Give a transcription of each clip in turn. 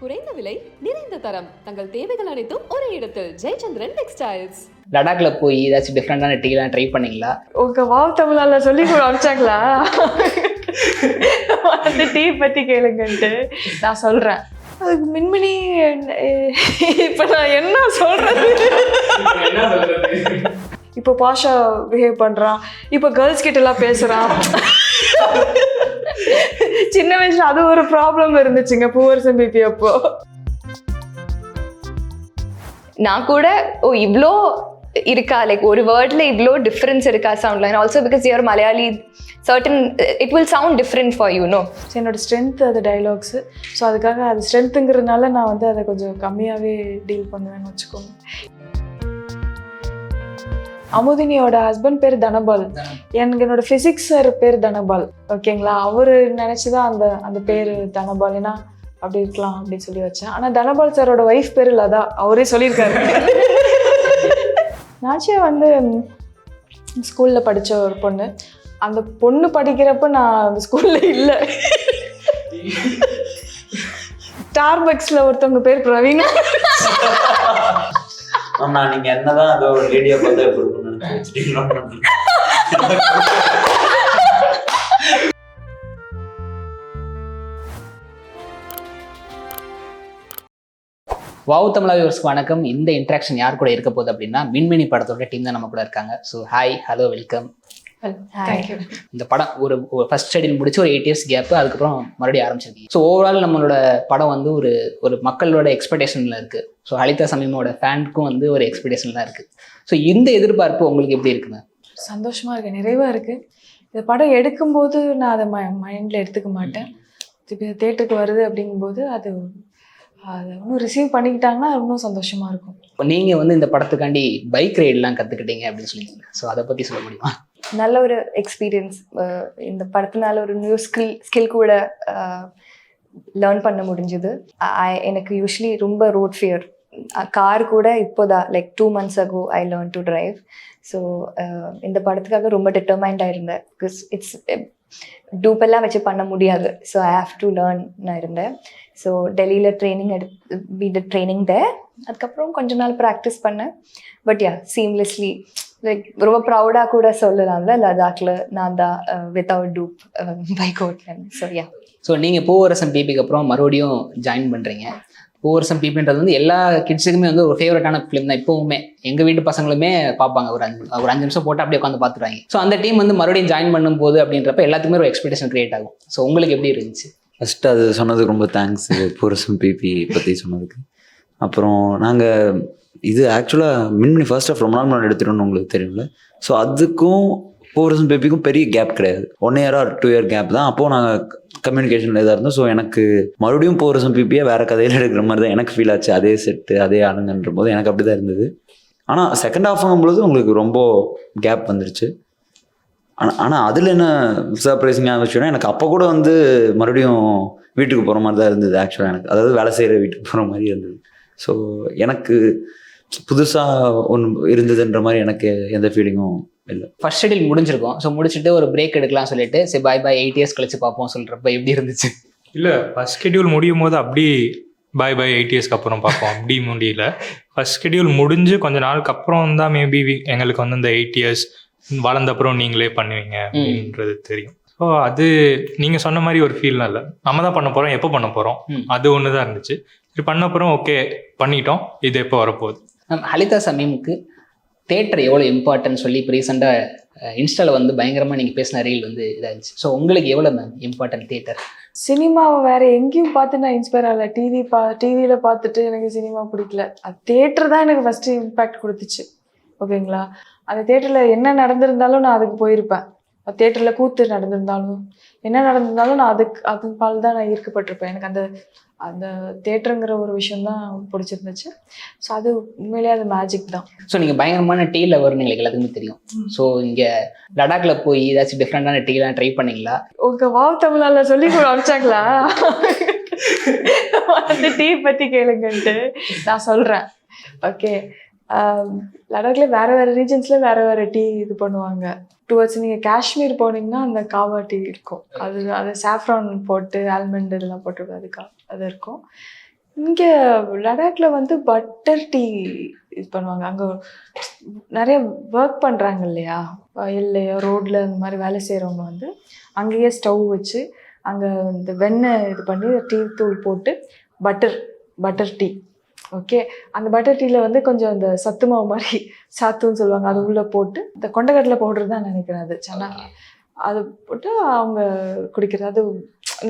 குறைந்த விலை நிறைந்த தரம் தங்கள் தேவைகள் அனைத்தும் ஒரே இடத்தில் ஜெயச்சந்திரன் டெக்ஸ்டைல்ஸ். லடாக்ல போய் ஏதாச்சும் டிஃப்ரெண்டான டீலாம் ட்ரை பண்ணீங்களா? உங்க வாவ் தமிழால சொல்லி அமிச்சாங்களா அந்த டீ பத்தி கேளுங்கன்ட்டு நான் சொல்றேன். அதுக்கு மின்மினி இப்ப நான் என்ன சொல்றது? இப்போ பாஷா பிஹேவ் பண்றான், இப்போ கேர்ள்ஸ் கிட்ட எல்லாம் பேசுறான். சின்ன வயசுல அது ஒரு ப்ராப்ளம் இருந்துச்சுங்க பூவரசன் பிபி அப்போ. நான் கூட இவ்வளோ இருக்கா, லைக் ஒரு வேர்ட்ல இவ்வளோ டிஃப்ரென்ஸ் இருக்கா sound line. Also because you're Malayali, certain it will sound different for you no. என்னோட ஸ்ட்ரென்த் அது டைலாக்ஸு. ஸோ அதுக்காக அது ஸ்ட்ரென்த்துங்கிறதுனால நான் வந்து அதை கொஞ்சம் கம்மியாகவே டீல் பண்ணுவேன்னு வச்சுக்கோங்க. அமுதினியோட ஹஸ்பண்ட் பேர் தனபால், என்னோட ஃபிசிக்ஸ் சார் பேர் தனபால். ஓகேங்களா, அவர் நினச்சிதான் அந்த பேர் தனபால், ஏன்னா அப்படி இருக்கலாம் அப்படின்னு சொல்லி வச்சேன். ஆனால் தனபால் சாரோட ஒய்ஃப் பேர் லதா, அவரே சொல்லியிருக்காரு. நாச்சியா வந்து ஸ்கூலில் படித்த ஒரு பொண்ணு. அந்த பொண்ணு படிக்கிறப்ப நான் அந்த ஸ்கூலில் இல்லை. ஸ்டார்பக்ஸில் ஒருத்தவங்க பேர் பிரவீனா. ஆமா, நீங்க என்னதான் அதோ ரேடியோ பார்த்தா எப்படி இருக்கும்னு வாவ் தமிழா வியூவர்ஸ்க்கு வணக்கம். இந்த இன்ட்ராக்ஷன் யார் கூட இருக்க போகுது அப்படின்னா மின்மினி படத்தோட டீம் தான் நம்ம கூட இருக்காங்க. So hi, hello, welcome. Thank you. இந்த படம் ஒரு ஃபர்ஸ்ட் ஸ்டடியில் முடிச்சு ஒரு 8 years கேப்பு, அதுக்கப்புறம் மறுபடியும் ஆரம்பிச்சிருக்கீங்க. ஸோ ஓவரால் நம்மளோட படம் வந்து ஒரு மக்களோட எக்ஸ்பெக்டேஷனில் இருக்குது. ஸோ ஹலிதா சமீமோட ஃபேனுக்கும் வந்து ஒரு எக்ஸ்பெக்டேஷன் தான் இருக்குது. ஸோ இந்த எதிர்பார்ப்பு உங்களுக்கு எப்படி இருக்குங்க? சந்தோஷமாக இருக்குது, நிறைவாக இருக்குது. இந்த படம் எடுக்கும்போது நான் அதை மைண்டில் எடுத்துக்க மாட்டேன். இப்போ தேட்டருக்கு வருது அப்படிங்கும்போது அதை இன்னும் ரிசீவ் பண்ணிக்கிட்டாங்கன்னா இன்னும் சந்தோஷமாக இருக்கும். இப்போ நீங்கள் வந்து இந்த படத்துக்காண்டி பைக் ரைடெலாம் கற்றுக்கிட்டீங்க அப்படின்னு சொல்லியிருக்கீங்க. ஸோ அதை பற்றி சொல்ல முடியுமா? நல்ல ஒரு எக்ஸ்பீரியன்ஸ். இந்த படத்தினால ஒரு நியூ ஸ்கில் கூட லேர்ன் பண்ண முடிஞ்சுது. எனக்கு யூஸ்வலி ரொம்ப ரோட் ஃபியர். கார் கூட இப்போதான் like 2 months ago I learn to drive. So இந்த படத்துக்காக ரொம்ப டிட்டர்மைண்டாக இருந்தேன். பிகாஸ் இட்ஸ் டூப்பெல்லாம் வச்சு பண்ண முடியாது. So I have to learn நான் இருந்தேன். ஸோ டெல்லியில் ட்ரைனிங் அதுக்கப்புறம் கொஞ்ச நாள் ப்ராக்டிஸ் பண்ணேன். பட் யா, சீம்லெஸ்லி லைக் ரொம்ப ப்ரௌடாக கூட சொல்லலாம்ல, லடாக்ல நான் தான் வித்தவுட் டூப் பைக் ஓட்டேன். So yeah. ஸோ நீங்கள் பூவரசன் பிபிக்கு அப்புறம் மறுபடியும் ஜாயின் பண்ணுறீங்க. பூவரசன் பிபின்றது வந்து எல்லா கிட்ஸுக்குமே வந்து ஒரு ஃபேவரட்டான ஃபிலிம் தான். இப்போவுமே எங்கள் வீட்டு பசங்களுமே பார்ப்பாங்க. ஒரு 5 நிமிஷம் போட்டு அப்படியே உட்காந்து பார்த்துருவாங்க. ஸோ அந்த டீம் வந்து மறுபடியும் ஜாயின் பண்ணும்போது அப்படின்றப்ப எல்லாத்துக்குமே ஒரு எக்ஸ்பெக்டேஷன் கிரியேட் ஆகும். ஸோ உங்களுக்கு எப்படி இருந்துச்சு? ஃபஸ்ட்டு அது சொன்னதுக்கு ரொம்ப தேங்க்ஸ், பூவரசன் பிபி பற்றி சொன்னதுக்கு. அப்புறம் நாங்கள் இது ஆக்சுவலாக மின்மினி ஃபர்ஸ்ட் ஆஃப் ரொம்ப நாள் முன்னாடி எடுத்துட்டோம்னு உங்களுக்கு தெரியும்ல. ஸோ அதுக்கும் பூவரசன் பிபிக்கும் பெரிய கேப் கிடையாது. 1 year or 2 year கேப் தான். அப்போது நாங்கள் கம்யூனிகேஷனில் இதாக இருந்தோம். ஸோ எனக்கு மறுபடியும் பூவரசன் பிபியை வேறு கதையில் எடுக்கிற மாதிரி தான் எனக்கு ஃபீல் ஆச்சு. அதே செட்டு அதே ஆளுங்கன்ற போது எனக்கு அப்படி தான் இருந்தது. ஆனால் செகண்ட் ஹாஃப் ஆகும்பொழுது உங்களுக்கு ரொம்ப கேப் வந்துருச்சு. ஆனால் அதில் என்ன சர்ப்ரைசிங்கான விஷயம்னா, எனக்கு அப்போ கூட வந்து மறுபடியும் வீட்டுக்கு போகிற மாதிரி தான் இருந்தது ஆக்சுவலாக. எனக்கு அதாவது வேலை செய்கிற வீட்டுக்கு போகிற மாதிரி இருந்தது. ஸோ எனக்கு புதுசாக ஒன்று இருந்ததுன்ற மாதிரி எனக்கு எந்த ஃபீலிங்கும் இல்லை. ஃபர்ஸ்ட் ஷெடியூல் முடிஞ்சிருக்கும். ஸோ முடிச்சுட்டு ஒரு பிரேக் எடுக்கலாம் சொல்லிட்டு சரி பாய் 8 years கழிச்சு பார்ப்போம் சொல்கிறப்ப எப்படி இருந்துச்சு? இல்லை, ஃபர்ஸ்ட் ஷெடியூல் முடியும் போது அப்படி பாய் 8 yearsக்கு அப்புறம் பார்ப்போம் அப்படி முடியல. ஃபர்ஸ்ட் ஷெடியூல் முடிஞ்சு கொஞ்ச நாளுக்கு அப்புறம் தான் மேபி எங்களுக்கு வந்து இந்த 8 years வளர்ந்தப்புறம் நீங்களே பண்ணுவீங்க அப்படின்றது தெரியும். ஸோ அது நீங்கள் சொன்ன மாதிரி ஒரு ஃபீல் இல்லை. நம்ம தான் பண்ண போகிறோம், எப்போ பண்ண போகிறோம், அது ஒன்று தான் இருந்துச்சு. சரி பண்ண அப்புறம் ஓகே பண்ணிட்டோம், இது எப்போ வரப்போகுது. ஹலிதா சமீமுக்கு தேட்டர் எவ்வளோ இம்பார்ட்டன்ட் சொல்லி இப்போ ரீசெண்டாக இன்ஸ்டாவில் வந்து பயங்கரமாக நீங்கள் பேசின ரீல் வந்து இதாகிடுச்சு. ஸோ உங்களுக்கு எவ்வளோ மேம் இம்பார்ட்டன்ட் தேட்டர்? சினிமாவை வேறு எங்கேயும் பார்த்து நான் இன்ஸ்பயர் ஆகலை. டிவியில் பார்த்துட்டு எனக்கு சினிமா பிடிக்கல. அது தேட்டர் தான் எனக்கு ஃபஸ்ட்டு இம்பேக்ட் கொடுத்துச்சு. ஓகேங்களா, அந்த தேட்டரில் என்ன நடந்திருந்தாலும் நான் அதுக்கு போயிருப்பேன். தேட்டரில் கூத்து நடந்திருந்தாலும் என்ன நடந்திருந்தாலும் நான் அது பால் தான் நான் ஈர்க்கப்பட்டிருப்பேன். எனக்கு அந்த தேட்டருங்கிற ஒரு விஷயம்தான் பிடிச்சிருந்துச்சு. ஸோ அது உண்மையிலேயே அது மேஜிக் தான். ஸோ நீங்கள் பயங்கரமான டீ லவர் எங்களுக்கு எல்லாத்துக்குமே தெரியும். ஸோ இங்கே லடாக்ல போய் ஏதாச்சும் டிஃப்ரெண்டான டீலாம் ட்ரை பண்ணீங்களா? உங்கள் வாவ் தமிழால சொல்லி அமிச்சாங்களா அந்த டீ பற்றி கேளுங்கன்ட்டு நான் சொல்கிறேன். ஓகே, லடாக்ல வேறு ரீஜன்ஸில் வேறு டீ இது பண்ணுவாங்க. டுவர்ட்ஸ் நீங்கள் காஷ்மீர் போனீங்கன்னா அந்த காவா டீ இருக்கும். அது சாஃப்ரான் போட்டு ஆல்மண்ட் இதெல்லாம் போட்டு அது இருக்கும். இங்கே லடாக்ல வந்து பட்டர் டீ இது பண்ணுவாங்க. அங்கே நிறைய ஒர்க் பண்ணுறாங்க இல்லையா, வயல்லையோ ரோட்ல இந்த மாதிரி வேலை செய்கிறவங்க வந்து அங்கேயே ஸ்டவ் வச்சு அங்கே இந்த வெண்ணெய் இது பண்ணி டீ தூள் போட்டு பட்டர் டீ. ஓகே, அந்த பட்டர் டீயில் வந்து கொஞ்சம் அந்த சத்து மாவு மாதிரி சாத்துன்னு சொல்லுவாங்க, அது உள்ளே போட்டு இந்த கொண்டக்கடலை பவுடர் தான் நினைக்கிறேன், அது சென்னா அது போட்டு அவங்க குடிக்கிறது. அது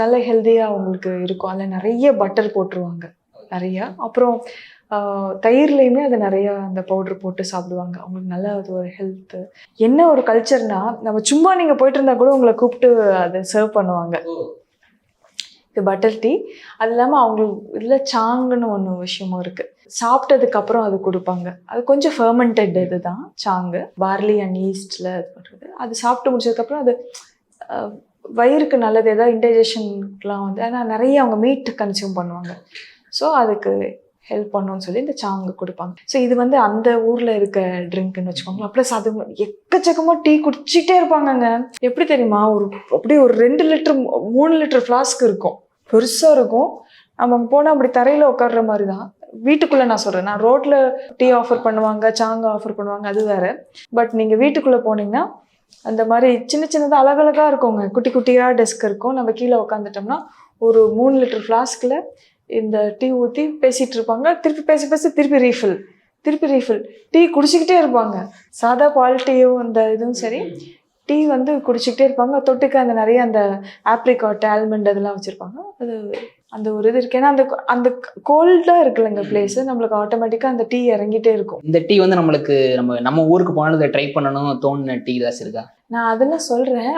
நல்ல ஹெல்த்தியாக அவங்களுக்கு இருக்கும். அதில் நிறைய பட்டர் போட்டுருவாங்க நிறையா. அப்புறம் தயிர்லேயுமே அது நிறையா அந்த பவுடர் போட்டு சாப்பிடுவாங்க. அவங்களுக்கு நல்ல அது ஒரு ஹெல்த்து. என்ன ஒரு கல்ச்சர்னா, நம்ம சும்மா நீங்கள் போயிட்டு இருந்தால் கூட உங்களை கூப்பிட்டு அதை சர்வ் பண்ணுவாங்க, இது பட்டர் டீ. அது இல்லாமல் அவங்களுக்கு இதில் சாங்குன்னு ஒன்று விஷயமும் இருக்குது. சாப்பிட்டதுக்கப்புறம் அது கொடுப்பாங்க. அது கொஞ்சம் ஃபெர்மெண்டட் இது தான் சாங்கு, பார்லி அண்ட் ஈஸ்டில் இது பண்ணுறது. அது சாப்பிட்டு முடிச்சதுக்கப்புறம் அது வயிறுக்கு நல்லது, ஏதாவது இன்டைஜஷனுக்குலாம் வந்து. ஆனால் நிறைய அவங்க மீட் கன்சியூம் பண்ணுவாங்க, ஸோ அதுக்கு ஹெல்ப் பண்ணணும்னு சொல்லி இந்த சாங்கு கொடுப்பாங்க. ஸோ இது வந்து அந்த ஊரில் இருக்க ட்ரிங்க்னு வச்சுக்கோங்களேன். ப்ளஸ் அது எக்கச்சக்கமாக டீ குடிச்சிட்டே இருப்பாங்கங்க. எப்படி தெரியுமா, அப்படியே ஒரு 2 லிட்டர் 3 லிட்டர் ஃப்ளாஸ்க் இருக்கும், பெருசாக இருக்கும். நம்ம போனால் அப்படி தரையில் உட்கார்ற மாதிரி தான். வீட்டுக்குள்ளே நான் சொல்கிறேன், நான் ரோட்டில் டீ ஆஃபர் பண்ணுவாங்க, சாங்கு ஆஃபர் பண்ணுவாங்க, அது வேறு. பட் நீங்கள் வீட்டுக்குள்ளே போனீங்கன்னா அந்த மாதிரி சின்ன சின்னதாக அழகழகாக இருக்குங்க, குட்டி குட்டியாக டெஸ்க் இருக்கும். நம்ம கீழே உட்காந்துட்டோம்னா ஒரு 3 லிட்டர் ஃப்ளாஸ்கில் இந்த டீ ஊற்றி பேசிகிட்டு இருப்பாங்க. திருப்பி பேசி திருப்பி ரீஃபில் டீ குடிச்சிக்கிட்டே இருப்பாங்க. சாதா பால் டீயும் அந்த இதுவும் சரி, டீ வந்து குடிச்சிக்கிட்டே இருப்பாங்க. தொட்டுக்கு அந்த நிறைய அந்த ஆப்ரிகாட், ஆல்மண்ட் அதெல்லாம் வச்சுருப்பாங்க. அது அந்த ஒரு இது இருக்கு. ஏன்னா அந்த கோல்டாக இருக்குல்லங்க பிளேஸு, நம்மளுக்கு ஆட்டோமேட்டிக்காக அந்த டீ இறங்கிட்டே இருக்கும். இந்த டீ வந்து நம்மளுக்கு நம்ம ஊருக்கு போனாலும் இதை ட்ரை பண்ணணும் தோணுன டீ ஏதாச்சும் இருக்கா? நான் அதெல்லாம் சொல்கிறேன்.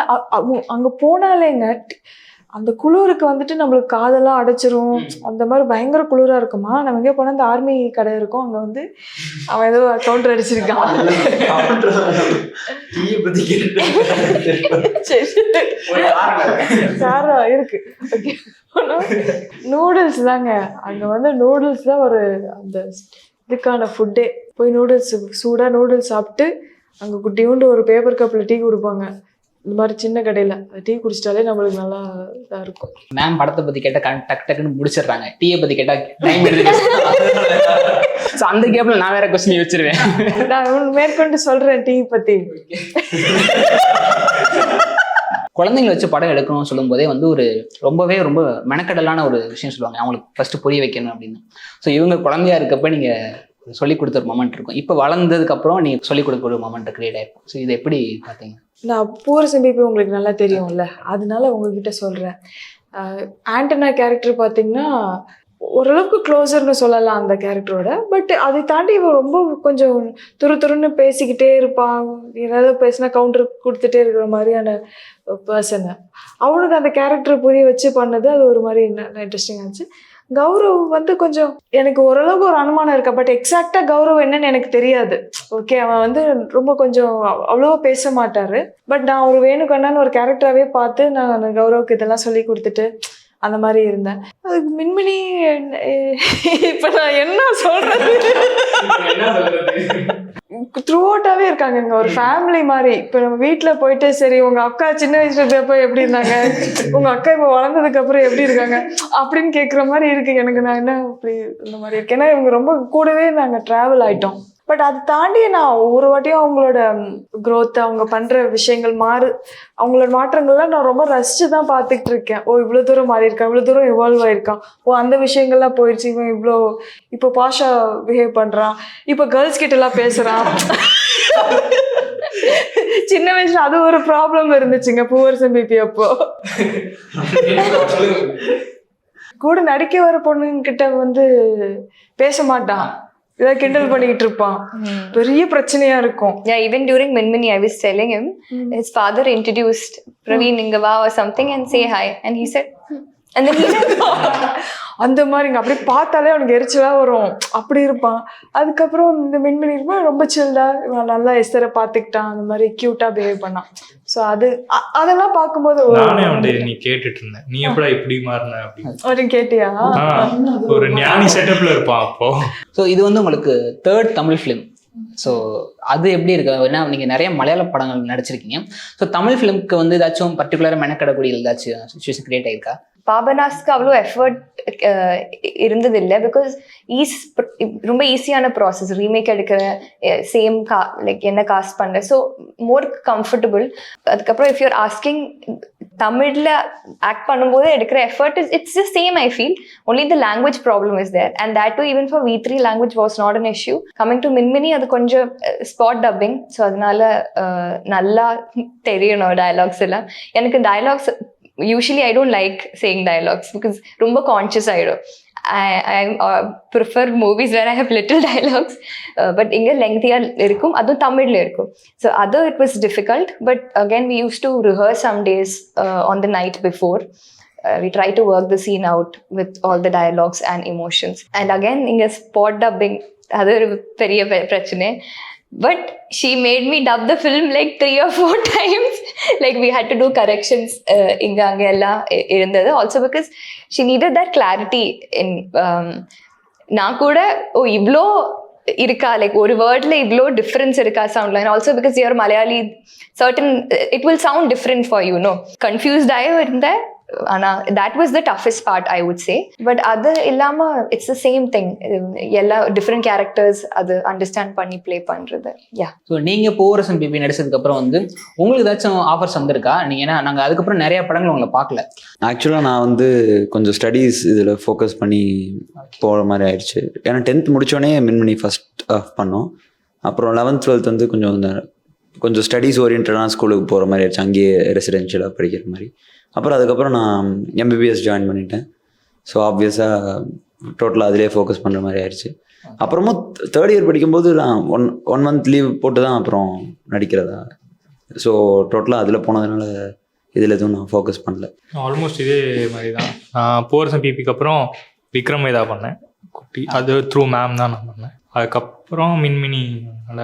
அங்கே போனாலேங்க அந்த குளிருக்கு வந்துட்டு நம்மளுக்கு காதெல்லாம் அடைச்சிரும், அந்த மாதிரி பயங்கர குளிராக இருக்குமா. நம்ம எங்கே போனால் அந்த ஆர்மி கடை இருக்கும், அங்கே வந்து அவன் ஏதோ கவுண்டர் அடிச்சிருக்கான். சாரா இருக்கு. நூடுல்ஸ் தாங்க அங்கே வந்து, நூடுல்ஸ் தான் ஒரு அந்த இதுக்கான ஃபுட்டே. போய் நூடுல்ஸ் சூடாக நூடுல்ஸ் சாப்பிட்டு அங்கே குட்டியோண்டு ஒரு பேப்பர் கப்பில் டீ கொடுப்பாங்க. இந்த மாதிரி சின்ன கடையில் டீ குடிச்சிட்டாலே நம்மளுக்கு நல்லா இதாக இருக்கும். மேம் படத்தை பற்றி கேட்டால் டக்குன்னு முடிச்சிடுறாங்க, டீயை பற்றி கேட்டால் டைம் எடுத்து. ஸோ அந்த கேப்பில் நான் வேற கொஸ்டின் வச்சிருவேன். நான் மேற்கொண்டு சொல்கிறேன் டீ பற்றி. குழந்தைங்களை வச்சு படம் எடுக்கணும்னு சொல்லும் போதே வந்து ரொம்ப மெனக்கடலான ஒரு விஷயம் சொல்லுவாங்க, அவங்களுக்கு ஃபர்ஸ்ட் புரிய வைக்கணும் அப்படின்னு. ஸோ இவங்க குழந்தையா இருக்கப்ப நீங்கள் சொல்லிக் கொடுத்த ஒரு மொமெண்ட் இருக்கும், இப்போ வளர்ந்ததுக்கப்புறம் நீங்கள் சொல்லிக் கொடுக்க ஒரு மொமெண்ட் கிரியேட் ஆயிருக்கும். ஸோ இது எப்படி பார்த்தீங்க? நான் பூரசம் பேபி உங்களுக்கு நல்லா தெரியும்ல, அதனால உங்ககிட்ட சொல்கிறேன். ஆண்டனா கேரக்டர் பார்த்தீங்கன்னா ஓரளவுக்கு க்ளோஸர்னு சொல்லலாம் அந்த கேரக்டரோட. பட் அதை தாண்டி இவன் ரொம்ப கொஞ்சம் துருன்னு பேசிக்கிட்டே இருப்பான், ஏதாவது பேசினா கவுண்டர் கொடுத்துட்டே இருக்கிற மாதிரியான பர்சனு. அவனுக்கு அந்த கேரக்டர் புரிய வச்சு பண்ணது அது ஒரு மாதிரி இன்ட்ரெஸ்டிங்காக இருந்துச்சு. கௌரவ் வந்து கொஞ்சம் எனக்கு ஓரளவுக்கு ஒரு அனுமானம் இருக்கா, பட் எக்ஸாக்டாக கௌரவ் என்னன்னு எனக்கு தெரியாது. ஓகே, அவன் வந்து ரொம்ப கொஞ்சம் அவ்வளோவா பேச மாட்டார். பட் நான் ஒரு வேணுகண்ணான்னு ஒரு கேரக்டராகவே பார்த்து நான் கௌரவுக்கு இதெல்லாம் சொல்லி கொடுத்துட்டு அந்த மாதிரி இருந்தேன். அதுக்கு மின்மினி இப்போ நான் என்ன சொல்கிறது, த்ரூ அவுட்டாகவே இருக்காங்க இங்கே ஒரு ஃபேமிலி மாதிரி. இப்போ நம்ம வீட்டில் போயிட்டு சரி உங்கள் அக்கா சின்ன வயசுல இருந்தப்போ எப்படி இருந்தாங்க, உங்கள் அக்கா இப்போ வளர்ந்ததுக்கப்புறம் எப்படி இருக்காங்க அப்படின்னு கேட்குற மாதிரி இருக்குது எனக்கு. நான் என்ன அப்படி இந்த மாதிரி இருக்கேன், ஏன்னா இவங்க ரொம்ப கூடவே நாங்கள் ட்ராவல் ஆகிட்டோம். பட் அதை தாண்டி நான் ஒவ்வொரு வாட்டியும் அவங்களோட க்ரோத், அவங்க பண்ணுற விஷயங்கள் அவங்களோட மாற்றங்கள்லாம் நான் ரொம்ப ரசித்து தான் பார்த்துக்கிட்டு இருக்கேன். ஓ இவ்வளோ தூரம் மாறி இருக்கான், இவ்வளோ தூரம் எவால்வ் ஆகிருக்கான், ஓ அந்த விஷயங்கள்லாம் போயிடுச்சு, இவன் இப்போ பாஷா பிஹேவ் பண்ணுறான், இப்போ கேர்ள்ஸ் கிட்டலாம் பேசுகிறான். சின்ன வயசுல அது ஒரு ப்ராப்ளம் இருந்துச்சுங்க பூவரசம் பிபி அப்போ. கூட நடிக்க வர பொண்ணுங்கிட்ட வந்து பேச மாட்டான், இதை கிண்டல் பண்ணிக்கிட்டு இருப்பான், பெரிய பிரச்சனையா இருக்கும். Yeah, even during Minmini, I was telling him, his father introduced Praveen Ingava or something and say hi, and he said, and then he அந்த மாதிரிங்க அப்படி பார்த்தாலே அவனுக்கு எரிச்சலாக வரும், அப்படி இருப்பான். அதுக்கப்புறம் இந்த மின்மினி இருப்பான் ரொம்ப சில்டாக நல்லா எஸ்தரை பார்த்துக்கிட்டான், அந்த மாதிரி க்யூட்டாக பிஹேவ் பண்ணான். ஸோ அதெல்லாம் பார்க்கும்போது நானே வந்து நீ கேட்டுட்டு இருந்தேன், நீ எப்படா இப்படி மாறின அப்படின்னு கேட்டியா? ஒரு ஞானி செட்டப்ல இருப்பான் அப்போ. ஸோ இது வந்து உங்களுக்கு 3rd தமிழ் ஃபிலிம். ஸோ அது எப்படி இருக்கு? ஏன்னா நீங்கள் நிறைய மலையாள படங்கள் நடிச்சிருக்கீங்க. ஸோ தமிழ் ஃபிலிம்க்கு வந்து ஏதாச்சும் பர்டிகுலராக மெனக்கடக்கூடிய ஏதாச்சும் சுச்சுவேஷன் கிரியேட் ஆயிருக்கா? பாபனாஸ்க்கு அவ்வளோ எஃபர்ட் இருந்ததில்லை. பிகாஸ் ரொம்ப ஈஸியான ப்ராசஸ் ரீமேக் எடுக்கிற சேம் லைக் என்ன காஸ்ட் பண்ணுற, ஸோ மோர் கம்ஃபர்டபுள். அதுக்கப்புறம் இஃப் யூர் ஆஸ்கிங் தமிழில் ஆக்ட் பண்ணும்போது எடுக்கிற effort it's the same. I feel only the language problem is there, and that too even for V3 language was not an issue. Coming to Minmini அது கொஞ்சம் spot dubbing, so அதனால நல்லா தெரியணும் dialogues எல்லாம். எனக்கு dialogues usually I don't like saying dialogues because ரொம்ப conscious ஆயிடும். I prefer movies where I have little dialogues, but இங்க lengthy-ஆ இருக்கும், அதுவும் தமிழ்ல இருக்கும். So it was difficult, but again we used to rehearse some days on the night before. We try to work the scene out with all the dialogues and emotions. And again இங்க spot dubbing அது ஒரு பெரிய பிரச்சனை. But she made me dub the film like 3 or 4 times. Like we had to do corrections inga anga ella irundhathu. Also because she needed that clarity in na kuda ivlo irka like oru word la ivlo difference irka sound line. Also because you are Malayali, certain it will sound different for you, no, confused ayo irundha. That was the toughest part, I would say. But other illama it's the same thing. Ella different characters adu understand பண்ணி play பண்றது. Yeah. So நீங்கள் Poovarasan BP நடிச்சதுக்கு அப்புறம் வந்து உங்களுக்கு ஏதாச்சும் offers வந்திருக்கா? நீங்கள் ஏன்னா நாங்கள் அதுக்கப்புறம் நிறைய படங்கள் உங்களை பார்க்கல. ஆக்சுவலாக நான் வந்து கொஞ்சம் ஸ்டடீஸ் இதில் ஃபோக்கஸ் பண்ணி போகிற மாதிரி ஆயிடுச்சு. ஏன்னா 10th முடித்தோடனே மின்மினி ஃபர்ஸ்ட் ஆஃப் பண்ணோம். அப்புறம் 11th 12th வந்து கொஞ்சம் ஸ்டடீஸ் ஓரியன்டான ஸ்கூலுக்கு போகிற மாதிரி ஆயிடுச்சு, அங்கேயே ரெசிடென்ஷியலாக படிக்கிற மாதிரி. அப்புறம் அதுக்கப்புறம் நான் MBBS ஜாயின் பண்ணிட்டேன். ஸோ ஆப்வியஸாக டோட்டலாக அதிலே ஃபோக்கஸ் பண்ணுற மாதிரி ஆயிடுச்சு. அப்புறமா 3rd இயர் படிக்கும்போது நான் ஒன் மந்த் லீவ் போட்டு தான் அப்புறம் நடிக்கிறதா. ஸோ டோட்டலாக அதில் போனதுனால இதில் எதுவும் நான் ஃபோக்கஸ் பண்ணல. ஆல்மோஸ்ட் இதே மாதிரி தான். பூவரசன் பிபிக்கு அப்புறம் விக்ரம் வேதா பண்ணேன் குட்டி, அது த்ரூ மேம் தான் நான் பண்ணேன். அதுக்கப்புறம் மின்மினி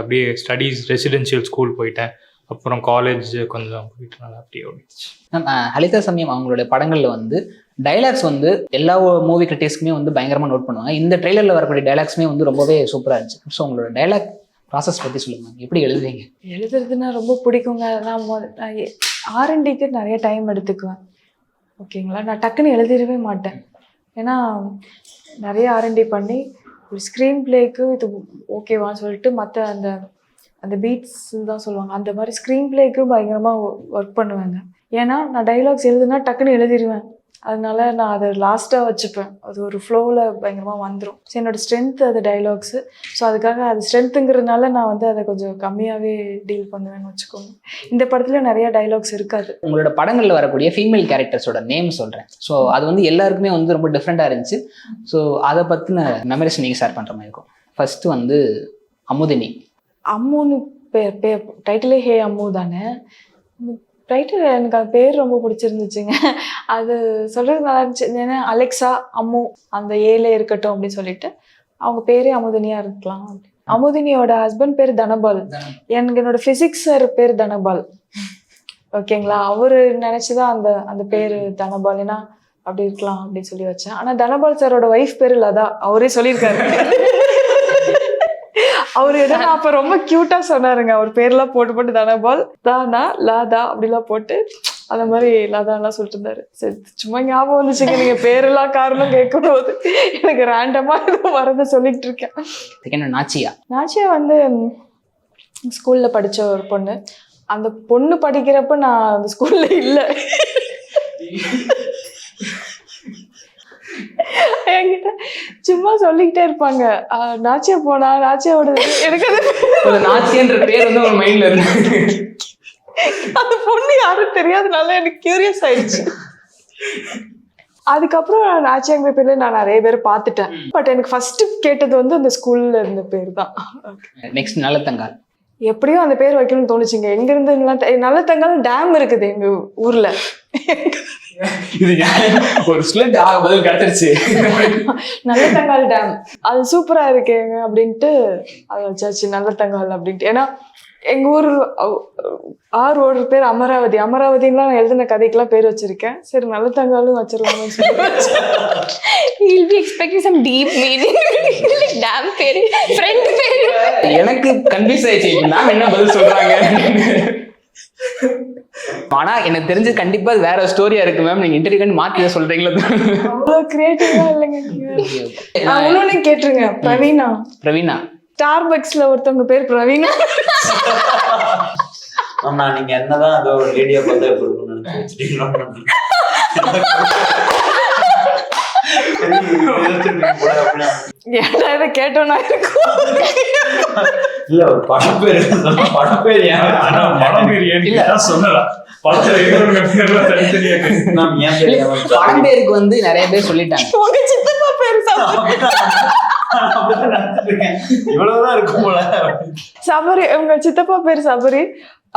அப்படியே ஸ்டடீஸ் ரெசிடென்ஷியல் ஸ்கூல் போயிட்டேன். அப்புறம் காலேஜ் கொஞ்சம் போயிட்டு நல்லா அப்படியே ஓடிச்சு. ஹலிதா சமயம் அவங்களுடைய படங்களில் வந்து டைலாக்ஸ் வந்து எல்லா மூவி கிரிட்டிக்ஸ்க்குமே வந்து பயங்கரமாக நோட் பண்ணுவாங்க. இந்த ட்ரெய்லரில் வரக்கூடிய டைலாக்ஸுமே வந்து ரொம்பவே சூப்பராக இருந்துச்சு. ஸோ உங்களோட டைலாக் ப்ராசஸ் பற்றி சொல்லுங்கள், எப்படி எழுதுவீங்க? எழுதுறதுன்னா ரொம்ப பிடிக்குங்க. நான் R&Dக்கு நிறைய டைம் எடுத்துக்குவேன். ஓகேங்களா, நான் டக்குன்னு எழுதிடவே மாட்டேன். ஏன்னா நிறைய R&D பண்ணி ஒரு ஸ்க்ரீன் பிளேக்கு இது ஓகேவான்னு சொல்லிட்டு மற்ற அந்த பீட்ஸ் தான் சொல்லுவாங்க, அந்த மாதிரி ஸ்க்ரீன் பிளேக்கு பயங்கரமாக ஒர்க் பண்ணுவேங்க. ஏன்னா நான் டைலாக்ஸ் எழுதுனா டக்குன்னு எழுதிடுவேன், அதனால நான் அதை லாஸ்ட்டாக வச்சுப்பேன். அது ஒரு ஃப்ளோவில் பயங்கரமாக வந்துடும். ஸோ என்னோடய ஸ்ட்ரென்த் அது டைலாக்ஸு. ஸோ அதுக்காக அது ஸ்ட்ரென்த்துங்கிறதுனால நான் வந்து அதை கொஞ்சம் கம்மியாகவே டீல் பண்ணுவேன்னு வச்சுக்கோங்க. இந்த படத்துல நிறைய டைலாக்ஸ் இருக்காது. உங்களோட படங்களில் வரக்கூடிய ஃபீமேல் கேரக்டர்ஸோட நேம் சொல்கிறேன். ஸோ அது வந்து எல்லாருக்குமே வந்து ரொம்ப டிஃப்ரெண்ட்டாக இருந்துச்சு. ஸோ அதை பற்றின மெமரிஸ் நீங்கள் ஷேர் பண்ணுற மாதிரி இருக்கும். ஃபஸ்ட்டு வந்து அமுதினி. அம்முன்னு பேர் டைட்டிலே ஹே அம்மு தானே. டைட்டில் எனக்கு அந்த பேர் ரொம்ப பிடிச்சிருந்துச்சுங்க. அது சொல்கிறது நல்லா இருந்துச்சு. ஏன்னா அலெக்ஸா அம்மு அந்த ஏல இருக்கட்டும் அப்படின்னு சொல்லிட்டு அவங்க பேரே அமுதினியாக இருக்கலாம். அமுதினியோட ஹஸ்பண்ட் பேர் தனபால். எனக்கு என்னோட ஃபிசிக்ஸ் சார் பேர் தனபால். ஓகேங்களா, அவர் நினச்சிதான் அந்த பேர் தனபால், ஏன்னா அப்படி இருக்கலாம் அப்படின்னு சொல்லி வச்சேன். ஆனால் தனபால் சாரோட ஒய்ஃப் பேர் லதா, அவரே சொல்லியிருக்காரு. அவரு எதாவது அப்ப ரொம்ப கியூட்டா சொன்னாருங்க. அவர் பேர்லாம் போட்டு தனபால் தானா லாதா அப்படிலாம் போட்டு அந்த மாதிரி லாதாலாம் சொல்லிட்டு இருந்தாரு. சரி, சும்மா ஞாபகம் வந்துச்சுங்க நீங்க பேரெல்லாம் காரணம் கேட்கும் போது. எனக்கு ரேண்டமா எதுவும் வரத சொல்லிட்டு இருக்கேன். நாச்சியா வந்து ஸ்கூல்ல படிச்ச ஒரு பொண்ணு. அந்த பொண்ணு படிக்கிறப்ப நான் அந்த ஸ்கூல்ல இல்லை. என்கிட்ட சும்மா சொல்லிக்கிட்டே இருப்பாங்க, நாச்சியா போனா நாச்சியாவோட. எனக்கு அது நாச்சியன்ற பேர் வந்து ஒரு மைண்ட்ல இருக்கு. அந்த பொண்ணு யாரும் தெரியாதனால எனக்கு கியூரியஸ் ஆயிடுச்சு. அதுக்கப்புறம் நாச்சியாங்க பேர்ல நான் நிறைய பேர் பார்த்துட்டேன். பட் எனக்கு ஃபர்ஸ்ட் கேட்டது வந்து அந்த ஸ்கூல்ல இருந்த பேர் தான். நெக்ஸ்ட் நல்லதங்கால். எப்படியும் அந்த பேர் வைக்கணும்னு தோணுச்சுங்க. எங்க இருந்து நல்லதங்கால் டேம் இருக்குது எங்க ஊர்ல. ஒரு ஸ்லட் பதில் கிடைச்சிருச்சு. நல்லதங்கால் டேம் அது சூப்பரா இருக்கேங்க அப்படின்ட்டு அதை வச்சாச்சு நல்லதங்கால் அப்படின்ட்டு. ஏன்னா எங்க ஊர் ஆறு பேர் அமராவதி. அமராவதிலாம் நான் எழுதின கதைக்கெல்லாம் பேர் வச்சிருக்கேன். சரி நல்லதங்காலும் வச்சிருவாங்கன்னு சொல்லி. You'll be expecting some deep meaning. Damn பேரு, friend பேரு. எனக்கு கன்ஃபியூஸ் ஆயிடுச்சு மேம் என்ன பதில் சொல்றாங்க. ஆனா எனக்கு தெரிஞ்சு கண்டிப்பா அது வேற ஸ்டோரியா இருக்கு மேம். நீங்க இன்டர்வியூ கண்டு மாத்தி தான் சொல்றீங்களா? அவ்வளோ கிரியேட்டிவா இல்லைங்க நீங்க. இன்னொன்னு கேட்டுருங்க, பிரவீனா. பிரவீனா ஸ்டார்பக்ஸ்ல ஒருத்தவங்க பேர் பிரவீனா. ஆமா, நீங்க என்னதான் அதோ லேடியா பார்த்தா எப்படி இருக்கும்னு நினைச்சு ஏன்டா இதை கேட்டோம்னா இருக்கும். இல்ல ஒரு படம் பேரு சொல்லலாம். படம் பேருக்கு வந்து நிறைய பேர் சொல்லிட்டாங்க. உங்க சித்தப்பா பேர் சபரி. இவ்வளவுதான் இருக்கும் போல. சபரி, உங்க சித்தப்பா பேர் சபரி.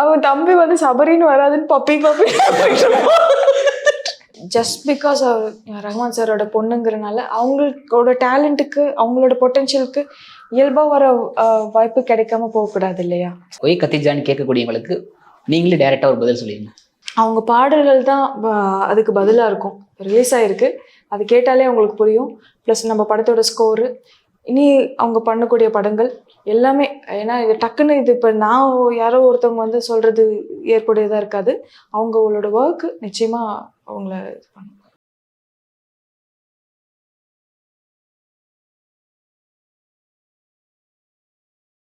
அவன் தம்பி வந்து சபரின்னு வராதுன்னு பப்பி பப்பி. ஜஸ்ட் பிகாஸ் அவர் ரஹ்மான் சாரோட பொண்ணுங்கிறனால அவங்களோட டேலண்ட்டுக்கு, அவங்களோட பொட்டென்ஷியலுக்கு இயல்பாக வர வாய்ப்பு கிடைக்காம போகக்கூடாது இல்லையா? ஒய் கத்திஜான்னு கேட்கக்கூடியவங்களுக்கு நீங்களே டைரக்டா ஒரு பதில் சொல்லிடுங்க. அவங்க பாடல்கள் தான் அதுக்கு பதிலாக இருக்கும். ரிலீஸ் ஆகிருக்கு, அது கேட்டாலே அவங்களுக்கு புரியும். ப்ளஸ் நம்ம படத்தோட ஸ்கோரு, இனி அவங்க பண்ணக்கூடிய படங்கள் எல்லாமே. ஏன்னா இது டக்குன்னு இது இப்போ நான் யாரோ ஒருத்தவங்க வந்து சொல்கிறது ஏற்புடையதாக இருக்காது. அவங்களோட ஒர்க்கு நிச்சயமாக அவங்கள